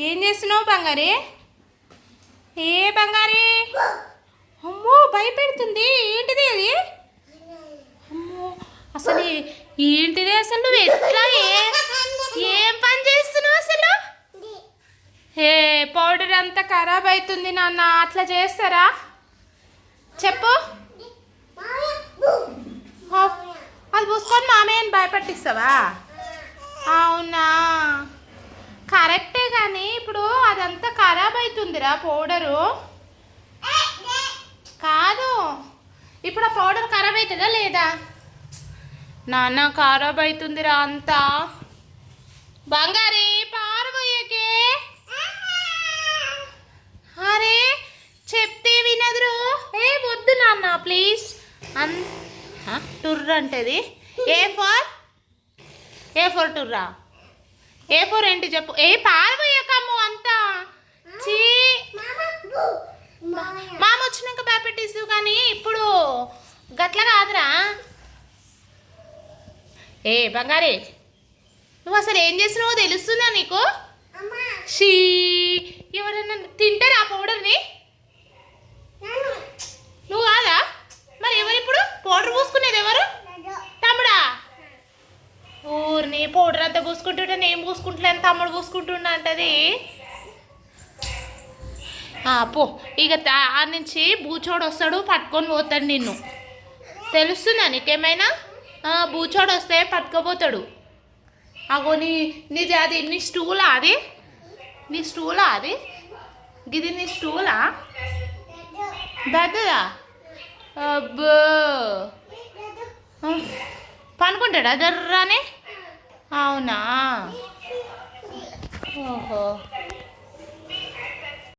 ఏం చేస్తున్నావు బంగారి? ఏ బంగారి? అమ్మో భయపెడుతుంది. ఏంటిది అది? అమ్మో అసలు ఏంటిది అసలు? నువ్వు ఎట్లా ఏం పని చేస్తున్నావు అసలు? ఏ పౌడర్ అంతా ఖరాబ్ అవుతుంది నాన్న. అట్లా చేస్తారా? చెప్పు. అది పూసుకొని మామయ్యని భయపెట్టిస్తావా? అవునా, కరెక్టే. కానీ ఇప్పుడు అదంతా ఖరాబ్ అవుతుందిరా పౌడరు. కాదు, ఇప్పుడు ఆ పౌడర్ ఖరాబ్ అవుతుందా లేదా? నాన్న ఖరాబ్ అవుతుందిరా అంతా. బంగారి పారబోయేకే. అరే చెప్తే వినదురు. ఏ వద్దు నాన్న ప్లీజ్. టుర్ర అంటది. ఏ ఫోర్ టుర్రా. ఏ ఫోర్ ఏంటి చెప్పు. ఏ పారబోయకమ్ము అంతా. చీ, మామ వచ్చినాక భయపెట్టిస్తూ కానీ ఇప్పుడు గట్ల కాదురా. ఏ బంగారి, నువ్వు అసలు ఏం చేసినావో తెలుస్తుందా నీకు? షీ, ఎవరన్నా తింటారా ఆ పౌడర్ని? నువ్వు కాదా? మరి ఎవరు ఇప్పుడు పౌడర్ పూసుకునేది? ఎవరు? తమ్ముడా? ఊరిని పౌడర్ అంతా పూసుకుంటుంటే నేను పూసుకుంటలేను, తమ్ముడు పూసుకుంటున్నా అంటది. పో ఇక ఆ నుంచి బూచోడు వస్తాడు, పట్టుకొని పోతాడు నిన్ను. తెలుస్తుందా నీకేమైనా? బూచోడు వస్తే పట్టుకోపోతాడు. అగో నీది అది. నీ స్టూలా అది? నీ స్టూలా అది? గిది నీ స్టూలా? పెద్దదా? అబ్బో, పనుకుంటాడా జర్రాని? అవునా? ఓహో.